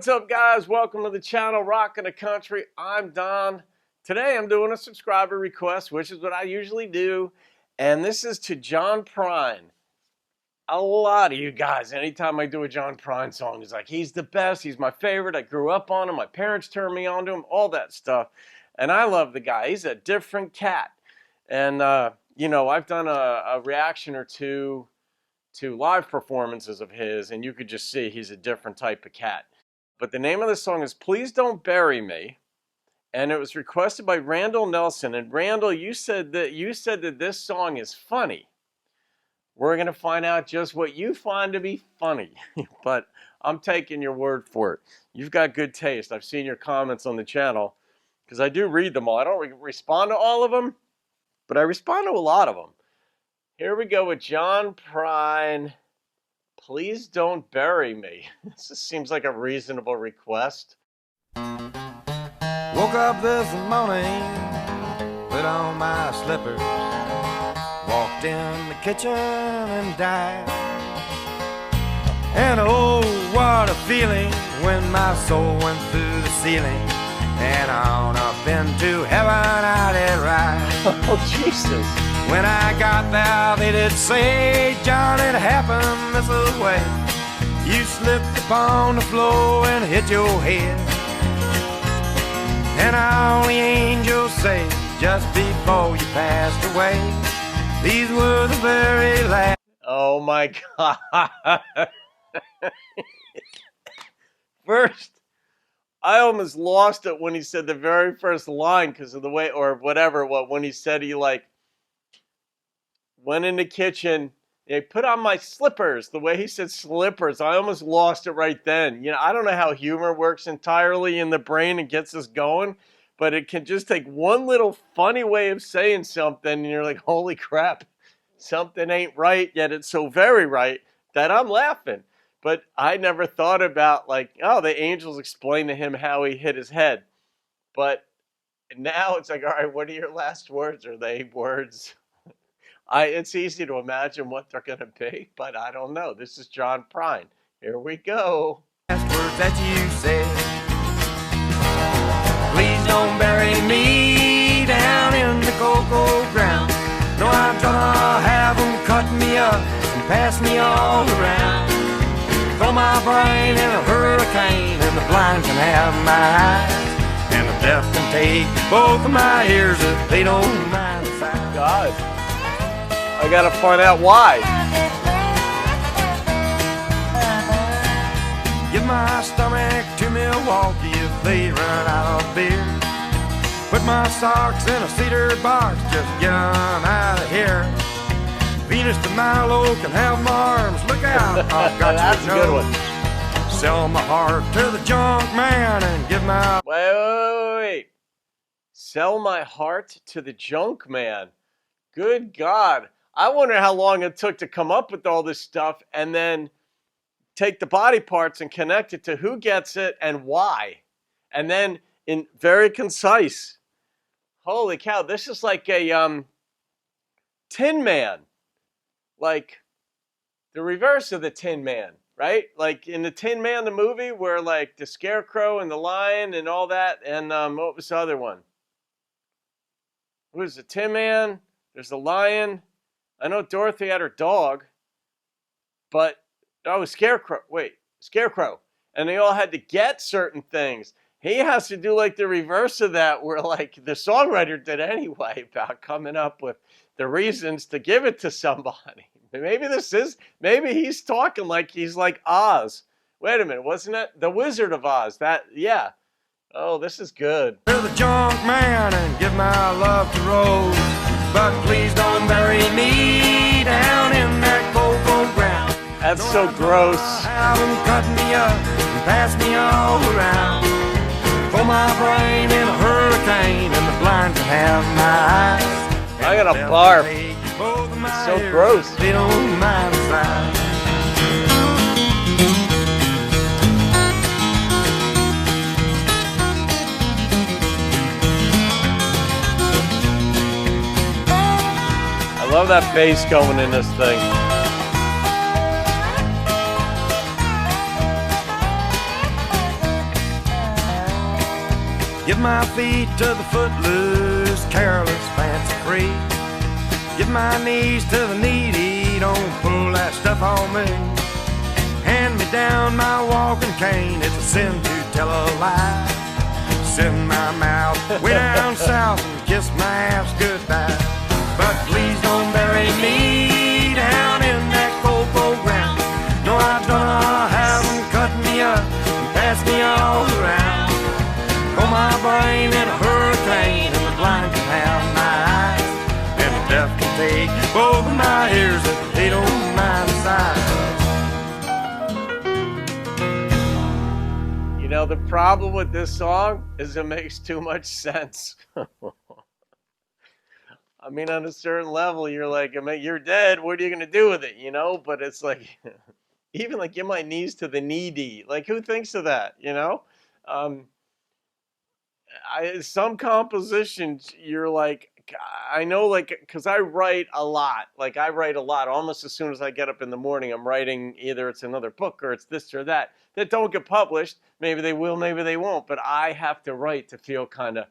What's up, guys? Welcome to the channel, Rockin' the Country. I'm Don. Today I'm doing a subscriber request, which is what I usually do, and this is to John Prine. A lot of you guys, anytime I do a John Prine song, is like, he's the best, he's my favorite, I grew up on him, my parents turned me on to him, all that stuff. And I love the guy. He's a different cat. And, you know, I've done a reaction or two to live performances of his, and you could just see he's a different type of cat. But the name of the song is Please Don't Bury Me, and it was requested by Randall Nelson. And Randall, you said that this song is funny. We're going to find out just what you find to be funny, but I'm taking your word for it. You've got good taste. I've seen your comments on the channel, because I do read them all. I don't respond to all of them, but I respond to a lot of them. Here we go with John Prine. Please Don't Bury Me. This just seems like a reasonable request. Woke up this morning, put on my slippers, walked in the kitchen and died. And oh, what a feeling when my soul went through the ceiling and on up into heaven I did ride. Oh, Jesus. When I got there, they did say, John, it happened this way. You slipped upon the floor and hit your head. And all the angels say, just before you passed away, these were the very last. Oh, my God. First, I almost lost it when he said the very first line because of the way, or whatever, when he said he, like, went in the kitchen, they put on my slippers. The way he said slippers, I almost lost it right then. You know, I don't know how humor works entirely in the brain and gets us going, but it can just take one little funny way of saying something, and you're like, holy crap, something ain't right, yet it's so very right that I'm laughing. But I never thought about, like, oh, the angels explained to him how he hit his head. But now it's like, all right, what are your last words? Are they words? It's easy to imagine what they're going to be, but I don't know. This is John Prine. Here we go. Last words that you said. Please don't bury me down in the cocoa ground. No, I'm gonna have them cut me up and pass me all around. Throw my brain in a hurricane, and the blind can have my eyes, and the deaf can take both of my ears if they don't mind the sound. God. I gotta find out why. Give my stomach to Milwaukee if they run out of beer. Put my socks in a cedar box, just get 'em out of here. Venus de Milo can have my arms, look out, I've got That's your a good nose. one. Sell my heart to the junk man and give my... Wait. Sell my heart to the junk man. Good God. I wonder how long it took to come up with all this stuff and then take the body parts and connect it to who gets it and why. And then in very concise. Holy cow, this is like a Tin Man. Like the reverse of the Tin Man, right? Like in the Tin Man, the movie, where like the Scarecrow and the Lion and all that. And what was the other one? What was the Tin Man? There's the Lion. I know Dorothy had her dog, but that was Scarecrow. Wait, Scarecrow. And they all had to get certain things. He has to do like the reverse of that, where like the songwriter did anyway, about coming up with the reasons to give it to somebody. Maybe he's talking like he's like Oz. Wait a minute, wasn't it the Wizard of Oz? Yeah. Oh, this is good. To the junk man and give my love to Rose. But please don't bury me down in that cocoa ground. That's so gross. Have them cut me up and pass me all around. Throw my brain in a hurricane, and the blind can have my eyes. I got a barf. It's so gross. They don't mind the sound. I love that bass going in this thing. Give my feet to the footloose, careless, fancy free. Give my knees to the needy, don't pull that stuff on me. Hand me down my walking cane, it's a sin to tell a lie. Send my mouth way down south and kiss my ass goodbye. But please don't bury me down in that cocoa ground. No, I don't have them cut me up and pass me all around. Throw my brain in a hurricane, and the blind can have my eyes, and the deaf can take both of my ears if they don't mind the size. You know, the problem with this song is it makes too much sense. I mean, on a certain level, you're like, I mean, you're dead. What are you going to do with it? You know, but it's like, even like, give my knees to the needy. Like, who thinks of that? You know? Some compositions you're like, I know, like, because I write a lot. Like, I write a lot. Almost as soon as I get up in the morning, I'm writing, either it's another book or it's this or that don't get published. Maybe they will, maybe they won't, but I have to write to feel kind of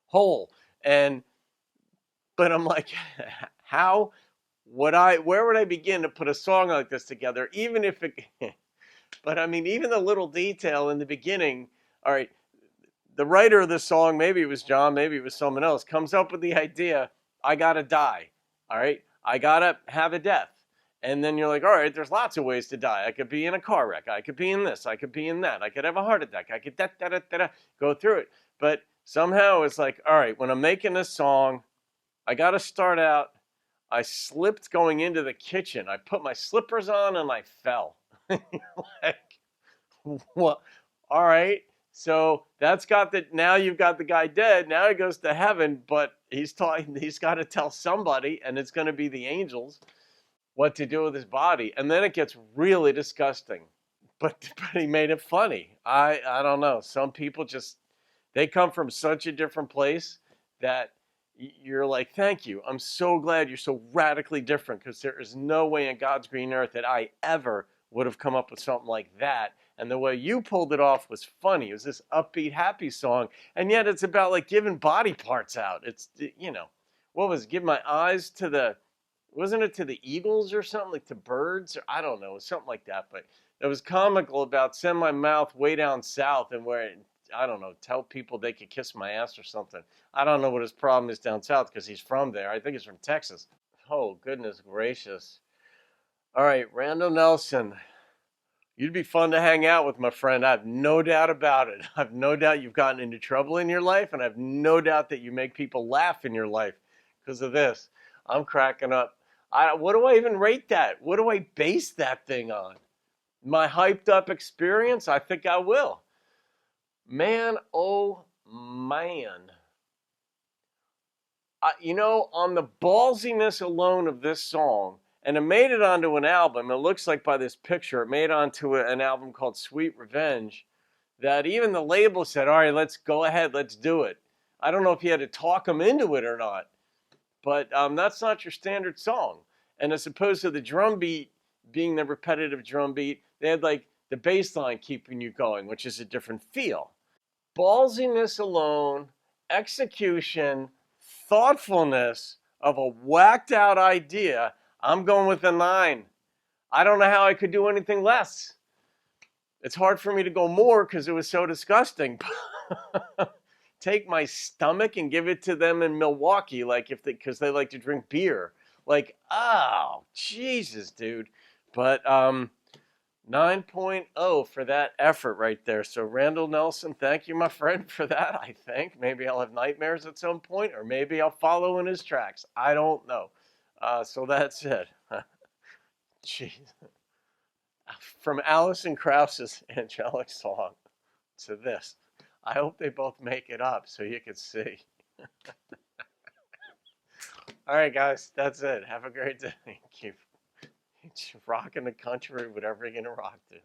whole. But I'm like, where would I begin to put a song like this together? Even if it, but I mean, even the little detail in the beginning, all right, the writer of the song, maybe it was John, maybe it was someone else, comes up with the idea, I gotta die, all right? I gotta have a death. And then you're like, all right, there's lots of ways to die. I could be in a car wreck. I could be in this. I could be in that. I could have a heart attack. I could go through it. But somehow it's like, all right, when I'm making this song, I gotta start out, I slipped going into the kitchen. I put my slippers on and I fell. Like, what? All right. So that's got the, now you've got the guy dead. Now he goes to heaven, but he's got to tell somebody, and it's going to be the angels, what to do with his body. And then it gets really disgusting. But he made it funny. I don't know. Some people just, they come from such a different place that you're like, thank you. I'm so glad you're so radically different, because there is no way in God's green earth that I ever would have come up with something like that. And the way you pulled it off was funny. It was this upbeat, happy song. And yet it's about like giving body parts out. It's, you know, what was it? Give my eyes to the, wasn't it to the eagles or something? Like to birds? Or, I don't know. It was something like that. But it was comical about send my mouth way down south and where, I don't know, tell people they could kiss my ass or something. I don't know what his problem is down south because he's from there. I think he's from Texas. Oh, goodness gracious. All right, Randall Nelson. You'd be fun to hang out with, my friend. I have no doubt about it. I have no doubt you've gotten into trouble in your life, and I have no doubt that you make people laugh in your life because of this. I'm cracking up. What do I even rate that? What do I base that thing on? My hyped up experience? I think I will. Man, oh man. You know, on the ballsiness alone of this song, and it made it onto an album. It looks like by this picture, it made it onto an album called Sweet Revenge, that even the label said, all right, let's go ahead, let's do it. I don't know if you had to talk them into it or not, but that's not your standard song. And as opposed to the drum beat being the repetitive drum beat, they had like the bass line keeping you going, which is a different feel. Ballsiness alone, execution, thoughtfulness of a whacked out idea, I'm going with a 9. I don't know how I could do anything less. It's hard for me to go more because it was so disgusting. Take my stomach and give it to them in Milwaukee, like if because they like to drink beer. Like, oh, Jesus, dude. But 9.0 for that effort right there. So Randall Nelson, thank you, my friend, for that, I think. Maybe I'll have nightmares at some point, or maybe I'll follow in his tracks. I don't know. So that's it. Jeez. From Alison Krauss's angelic song to this. I hope they both make it up so you can see. All right, guys, that's it. Have a great day. Keep rocking the country, whatever you're going to rock to.